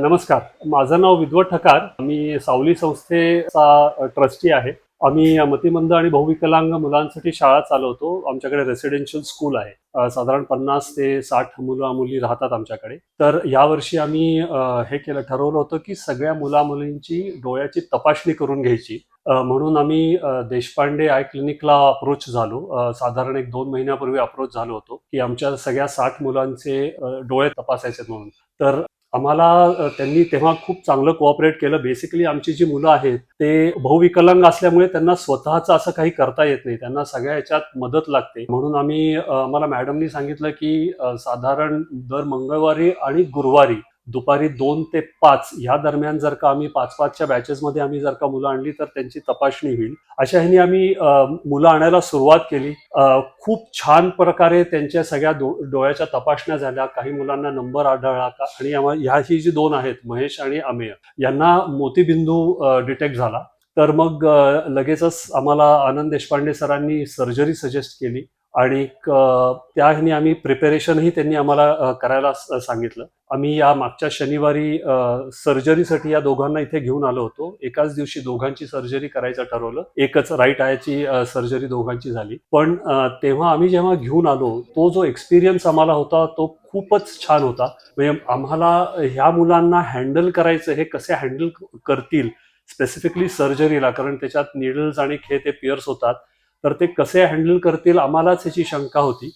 नमस्कार, माझं नाव विद्वत ठकार. मी सावली संस्थेचा ट्रस्टी आहे. आम्ही मतिमंद आणि बहुविकलांग मुलांसाठी शाळा चालवतो. आमच्याकडे रेसिडेन्शियल स्कूल आहे. साधारण 50 ते 60 मुलं मुली राहतात आमच्याकडे. तर यावर्षी आम्ही हे ठरवलं होतं की सगळ्या मुलींची डोळ्याची तपासणी करून घ्यायची. म्हणून आम्ही देशपांडे आय क्लिनिकला अप्रोच झालो. साधारण 1-2 महिन्यापूर्वी अप्रोच झालो होतो की आमच्या सगळ्या 60 मुलांचे डोळे तपासायचे म्हणून. तर आम्हाला त्यांनी तेव्हा खूप चांगलं कोऑपरेट केलं. बेसिकली आमची जी मुलं आहेत ते बहुविकलांग असल्यामुळे त्यांना स्वतःचं असं काही करता येत नाही. त्यांना सगळ्या ह्याच्यात मदत लागते. म्हणून आम्हाला मॅडमनी सांगितलं की साधारण दर मंगळवारी आणि गुरुवारी दुपारी 2 ते 5 या दरम्यान जर का आम्ही 5-5च्या बॅचेसमध्ये आम्ही जर का मुलं आणली तर त्यांची तपासणी होईल. अशा ह्यानी आम्ही मुलं आणायला सुरुवात केली. खूप छान प्रकारे त्यांच्या सगळ्या डोळ्याच्या तपासण्या झाल्या. काही मुलांना नंबर आढळला आणि ह्याची जी 2 आहेत, महेश आणि अमेय, यांना मोतीबिंदू डिटेक्ट झाला. तर मग लगेचच आम्हाला आनंद देशपांडे सरांनी सर्जरी सजेस्ट केली आणि त्या ह्यानी आम्ही प्रिपेरेशनही त्यांनी आम्हाला करायला सांगितलं. आम्ही या मागच्या शनिवारी सर्जरीसाठी या दोघांना इथे घेऊन आलो होतो. एकाच दिवशी दोघांची सर्जरी करायचं ठरवलं. एकच राईट आयची सर्जरी दोघांची झाली. पण तेव्हा आम्ही जेव्हा घेऊन आलो, तो जो एक्सपिरियन्स आम्हाला होता तो खूपच छान होता. म्हणजे आम्हाला ह्या मुलांना हँडल करायचं, हे कसे हँडल करतील स्पेसिफिकली सर्जरीला, कारण त्याच्यात निडल्स आणि ते पिअर्स होतात. तर ते कसे हँडल करतील आम्हालाच ह्याची शंका होती.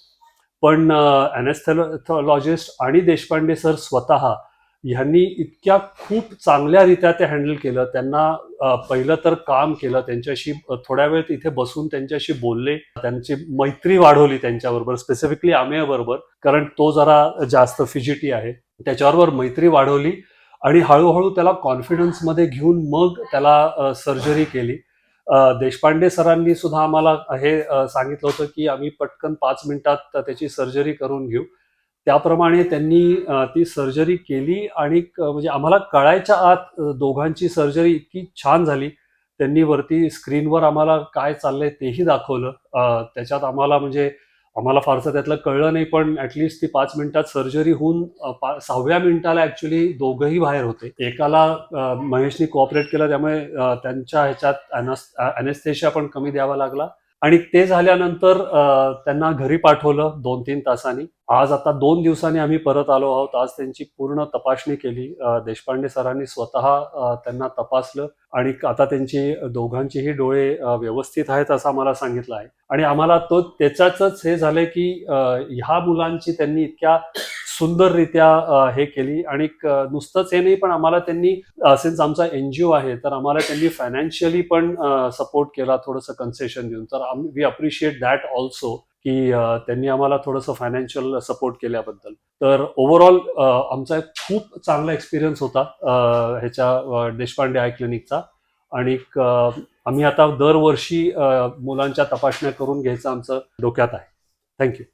पण ॲनेस्थेलॉजिस्ट आणि देशपांडे सर स्वतः ह्यांनी इतक्या खूप चांगल्यारीत्या ते हँडल केलं. त्यांना पहिलं तर काम केलं, त्यांच्याशी थोड्या वेळ तिथे बसून त्यांच्याशी बोलले, त्यांची मैत्री वाढवली त्यांच्याबरोबर, स्पेसिफिकली आमेयबरोबर, कारण तो जरा जास्त फिजिटी आहे. त्याच्याबरोबर मैत्री वाढवली आणि हळूहळू त्याला कॉन्फिडन्समध्ये घेऊन मग त्याला सर्जरी केली. देशपांडे सरांनी सुद्धा आम्हाला हे सांगितलं होतं की आम्ही पटकन 5 मिनिटात त्याची सर्जरी करून घेऊ. त्याप्रमाणे त्यांनी ती सर्जरी केली आणि म्हणजे आम्हाला कळायच्या आत दोघांची सर्जरी इतकी छान झाली. त्यांनी वरती स्क्रीनवर आम्हाला काय चाललंय तेही दाखवलं. त्याच्यात आम्हाला फारसं त्यातलं कळलं नाही, पण ॲटलिस्ट ती 5 मिनिटात सर्जरी होऊन 6व्या मिनिटाला ॲक्च्युली दोघंही बाहेर होते. एकाला महेशनी कोऑपरेट केलं, त्यामुळे त्यांच्या ह्याच्यात ॲनेस्थेशिया पण कमी द्यावा लागला आणि ते झाल्यानंतर त्यांना घरी पाठवलं 2-3 तासांनी. आज आता 2 दिवसांनी आम्ही परत आलो आहोत. आज त्यांची पूर्ण तपासणी केली. देशपांडे सरांनी स्वतः त्यांना तपासलं आणि आता त्यांची दोघांचेही डोळे व्यवस्थित आहेत असं आम्हाला सांगितलं आहे. आणि आम्हाला त्याच्याच हे झालंय की ह्या मुलांची त्यांनी इतक्या सुंदररित्या हे केली आणि नुसतंच हे नाही, पण आम्हाला त्यांनी सिन्स आमचा एनजीओ आहे तर आम्हाला त्यांनी फायनान्शियली पण सपोर्ट केला, थोडंसं कन्सेशन देऊन. तर वी अप्रिशिएट दॅट ऑल्सो की त्यांनी आम्हाला थोडंसं फायनान्शियल सपोर्ट केल्याबद्दल. तर ओव्हरऑल आमचा एक खूप चांगला एक्सपिरियन्स होता ह्याच्या देशपांडे आय क्लिनिकचा. आणि आम्ही आता दरवर्षी मुलांच्या तपासण्या करून घ्यायचं आमचं डोक्यात आहे. थँक्यू.